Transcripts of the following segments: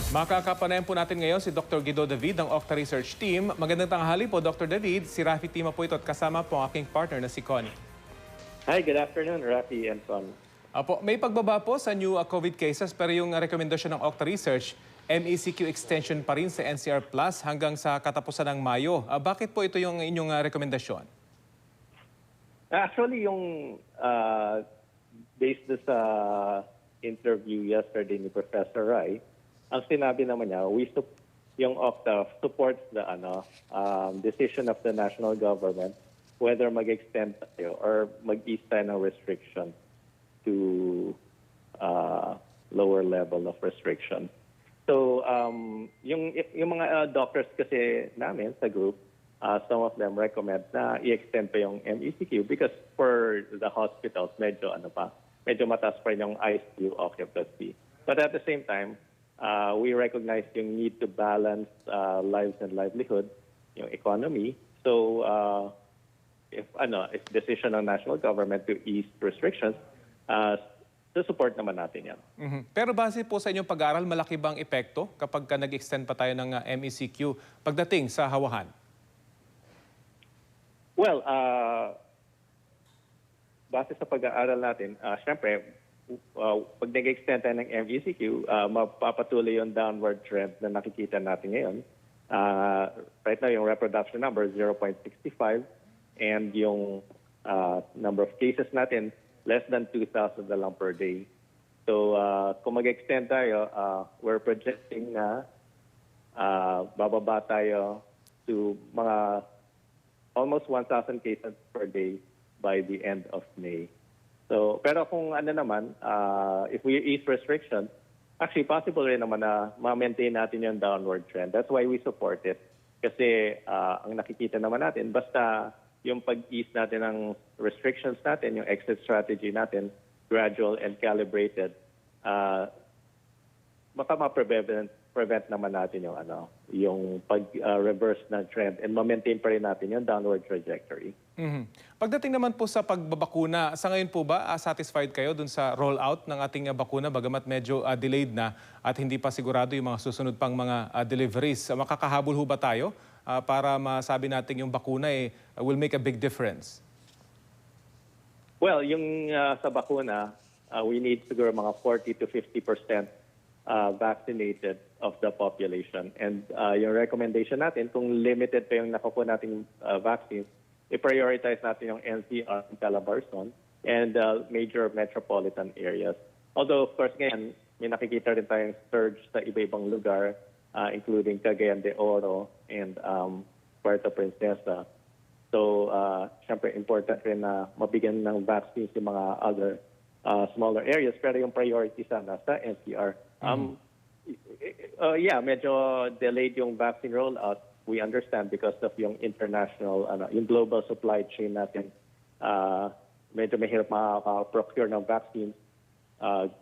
Makakapanayam po natin ngayon si Dr. Guido Davic ng OCTA Research Team. Magandang tanghali po, Dr. David. Si Rafi Tima po ito at kasama po ang aking partner na si Connie. Hi, good afternoon, Rafi and Connie. Apo, may pagbaba po sa new COVID cases pero yung rekomendasyon ng OCTA Research, MECQ extension pa rin sa NCR Plus hanggang sa katapusan ng Mayo. Bakit po ito yung inyong rekomendasyon? Actually, yung based sa interview yesterday ni Professor Rai, ang sinabi naman niya, yung OCTA supports the decision of the national government whether mag-extend tayo or mag-ease tayo ng restriction to lower level of restriction. So, yung mga doctors kasi namin sa group, some of them recommend na i-extend pa yung MECQ because for the hospitals, medyo mataas pa rin yung ICU occupancy. But at the same time, we recognize yung need to balance lives and livelihood, yung economy. So, if decision ng national government to ease restrictions, support naman natin yan. Pero base po sa inyong pag-aaral, malaki bang epekto kapag nag-extend pa tayo ng MECQ pagdating sa hawahan? Well, base sa pag-aaral natin, syempre, pag nag-extend tayo ng MECQ, mapapatuloy yung downward trend na nakikita natin ngayon. Right now, yung reproduction number, 0.65, and yung number of cases natin, less than 2,000 na lang per day. So, kung mag-extend tayo, we're projecting na bababa tayo to mga almost 1,000 cases per day by the end of May. So, pero kung if we ease restrictions, actually possible rin naman na ma-maintain natin yung downward trend. That's why we support it. Kasi ang nakikita naman natin, basta yung pag-ease natin ng restrictions natin, yung exit strategy natin, gradual and calibrated, baka ma-prevent naman natin yung pag-reverse ng trend and ma-maintain pa rin natin yung downward trajectory. Pagdating naman po sa pagbabakuna, sa ngayon po ba satisfied kayo dun sa rollout ng ating bakuna bagamat medyo delayed na at hindi pa sigurado yung mga susunod pang mga deliveries? Makakahabol ho ba tayo para masabi natin yung bakuna will make a big difference? Well, yung sa bakuna, we need siguro mga 40 to 50% vaccinated of the population. And yung recommendation natin, kung limited pa yung nakukuha nating vaccines, i-prioritize natin yung NCR and Calabarzon and major metropolitan areas. Although, of course, ngayon, may nakikita rin tayong surge sa iba-ibang lugar, including Cagayan de Oro and Puerto Princesa. So, syempre, important rin na mabigyan ng vaccines yung mga other smaller areas, pero yung priority sana sa NCR. Medyo delayed yung vaccine rollout. We understand because of yung international, yung global supply chain natin. Medyo mahirap makaka-procure ng vaccines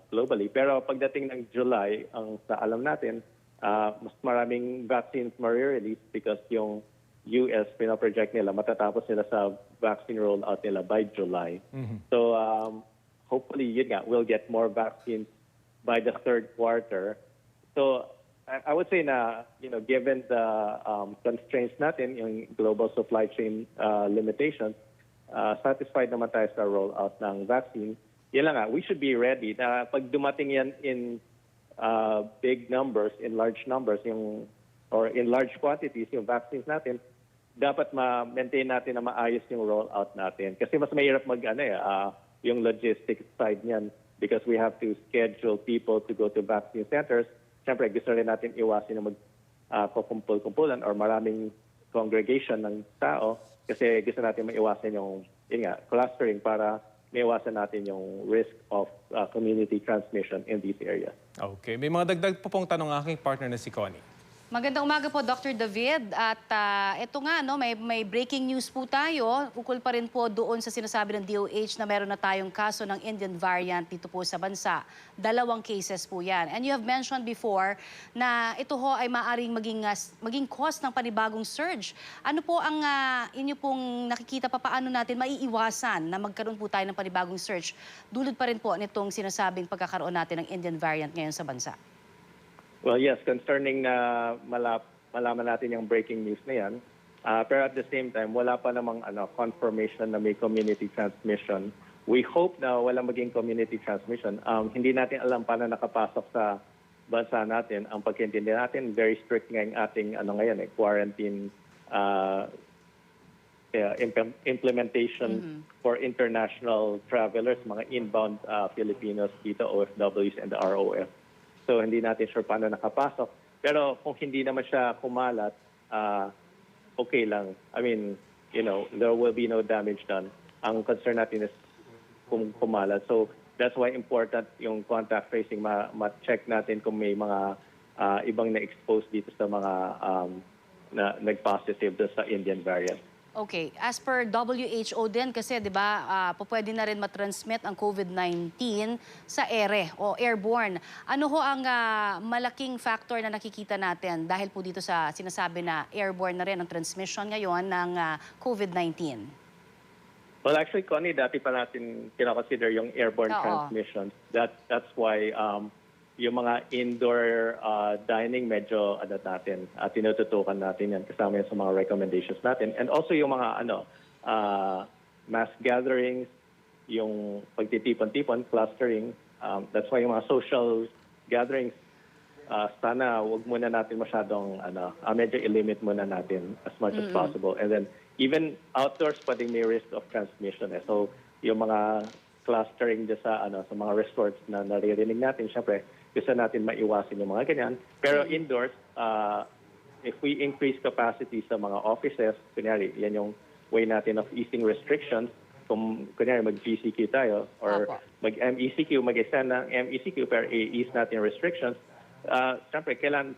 globally. Pero pagdating ng July, ang sa alam natin, mas maraming vaccines ma-release because yung US, pinaproject nila, matatapos nila sa vaccine rollout nila by July. So, hopefully, we'll get more vaccines by the third quarter. So, I would say na, given the constraints natin, yung global supply chain limitations, satisfied naman tayo sa rollout ng vaccine. Yan lang we should be ready na pag dumating yan in big numbers, in large numbers, or in large quantities, yung vaccines natin, dapat ma-maintain natin na maayos yung rollout natin. Kasi mas mahirap yung logistics side niyan because we have to schedule people to go to vaccine centers. Siyempre, gusto rin natin iwasin na magkukumpul-kumpulan or maraming congregation ng tao kasi gusto natin maiwasan yung clustering para maiwasan natin yung risk of community transmission in these areas. Okay. May mga dagdag po pong tanong aking partner na si Connie. Magandang umaga po, Dr. David. At ito nga, may breaking news po tayo. Ukol pa rin po doon sa sinasabi ng DOH na meron na tayong kaso ng Indian variant dito po sa bansa. 2 cases po yan. And you have mentioned before na ito ho ay maaaring maging cause ng panibagong surge. Ano po ang inyo pong nakikita pa paano natin maiiwasan na magkaroon po tayo ng panibagong surge? Dulot pa rin po nitong sinasabing pagkakaroon natin ng Indian variant ngayon sa bansa. Well, yes, concerning na malaman natin yung breaking news na yan. Pero at the same time, wala pa namang confirmation na may community transmission. We hope na wala maging community transmission. Hindi natin alam paano nakapasok sa bansa natin. Ang pagkaintindi natin, very strict nga yung ating quarantine implementation for international travelers, mga inbound Filipinos dito, OFWs and the ROF. So hindi natin sure paano nakapasok. Pero kung hindi naman siya kumalat, okay lang. I mean, there will be no damage done. Ang concern natin is kung kumalat. So that's why important yung contact tracing, ma-check natin kung may mga ibang na-expose dito sa mga nag-positive sa Indian variant. Okay. As per WHO din, kasi di ba, pwede na rin matransmit ang COVID-19 sa ere o airborne. Ano ho ang malaking factor na nakikita natin dahil po dito sa sinasabi na airborne na rin ang transmission ngayon ng COVID-19? Well, actually, Connie, dati pa natin kinakonsider yung airborne transmission. That's why yung mga indoor dining medyo natin, tinututukan natin yan kasama yan sa mga recommendations natin. And also yung mga mass gatherings, yung pagtitipon-tipon, clustering, that's why yung mga social gatherings, sana wag muna natin masyadong medyo i-limit muna natin as much as possible. And then even outdoors pwedeng may risk of transmission. So yung mga clustering dyan sa mga resorts na naririnig natin, syempre gusto natin maiwasan yung mga ganyan. Pero indoors, if we increase capacity sa mga offices, kunyari, yan yung way natin of easing restrictions. Kung kunyari mag-GCQ tayo or mag-MECQ, mag-extend ng MECQ pero i-ease natin restrictions, syempre kailan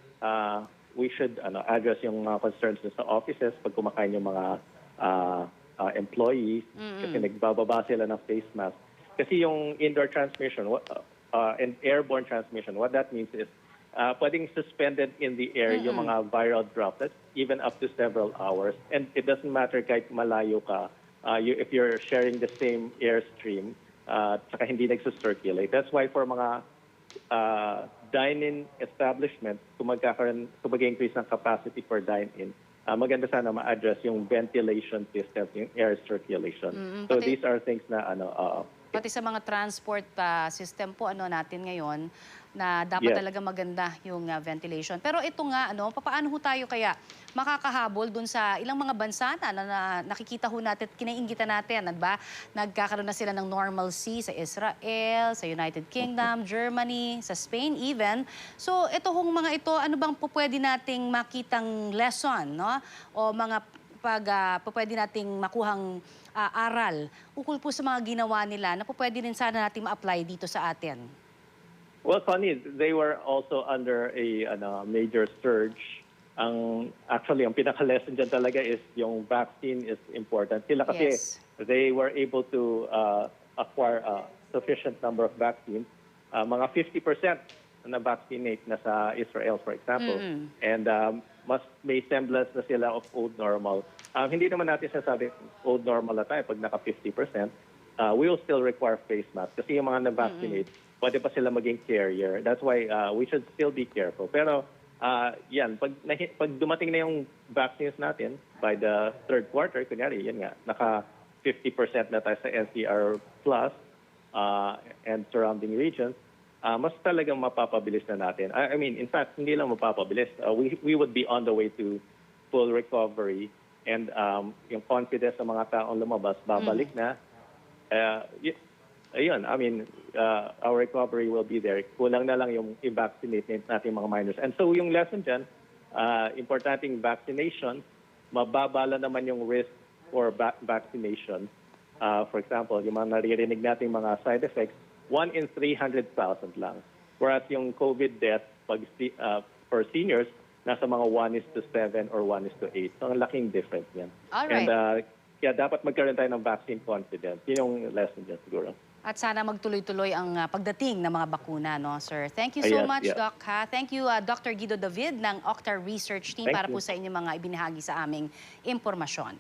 we should address yung mga concerns sa offices pag kumakain yung mga employees kasi nagbababa sila ng face mask. Kasi yung indoor transmission and airborne transmission, what that means is pwedeng suspended in the air yung mga viral droplets even up to several hours. And it doesn't matter kahit malayo ka, if you're sharing the same airstream, tsaka hindi nagsusirculate. That's why for mga dine-in establishments, kung mag-increase ng capacity for dine-in, maganda sana ma-address yung ventilation system, yung air circulation. So these are things na pati sa mga transport system po natin ngayon na dapat talaga maganda yung ventilation. Pero ito nga, papaano ho tayo kaya makakahabol dun sa ilang mga bansa na nakikita ho natin, kinainggitan natin, ba? Nagkakaroon na sila ng normalcy sa Israel, sa United Kingdom, Germany, sa Spain even. So ito hong mga ito, ano bang pwede nating makitang lesson, o mga pwede nating makuhang aral ukol po sa mga ginawa nila na pwede rin sana natin ma-apply dito sa atin? Well, Connie, they were also under a major surge. Actually, ang pinaka-lesson dyan talaga is yung vaccine is important. Sila kasi they were able to acquire a sufficient number of vaccines. Mga 50% na vaccinate na sa Israel, for example. And mas may semblance na sila of old normal. Hindi naman natin sasabi old normal na tayo pag naka 50%. We will still require face mask kasi yung mga na-vaccinate, pwede pa sila maging carrier. That's why we should still be careful. Pero yan, pag dumating na yung vaccines natin by the third quarter, kunyari, yan nga, naka 50% na tayo sa NCR plus and surrounding regions, mas talagang mapapabilis na natin. I mean, in fact, hindi lang mapapabilis. We would be on the way to full recovery and yung confidence sa mga taong lumabas, babalik na. Ayun, I mean, our recovery will be there. Kulang na lang yung i-vaccinate natin mga minors. And so yung lesson dyan, importanteng vaccination, mababala naman yung risk for vaccination. For example, yung mga naririnig natin mga side effects, 1 in 300,000 lang. Whereas yung COVID death for seniors, nasa mga 1:7 or 1:8. So ang laking difference yan. Alright. And kaya dapat magkaroon tayo ng vaccine confidence. Yun yung lesson dyan siguro. At sana magtuloy-tuloy ang pagdating ng mga bakuna, sir? Thank you so much, Doc. Thank you, Dr. Guido Davic ng OCTA Research Team para po sa inyong mga ibinahagi sa aming impormasyon.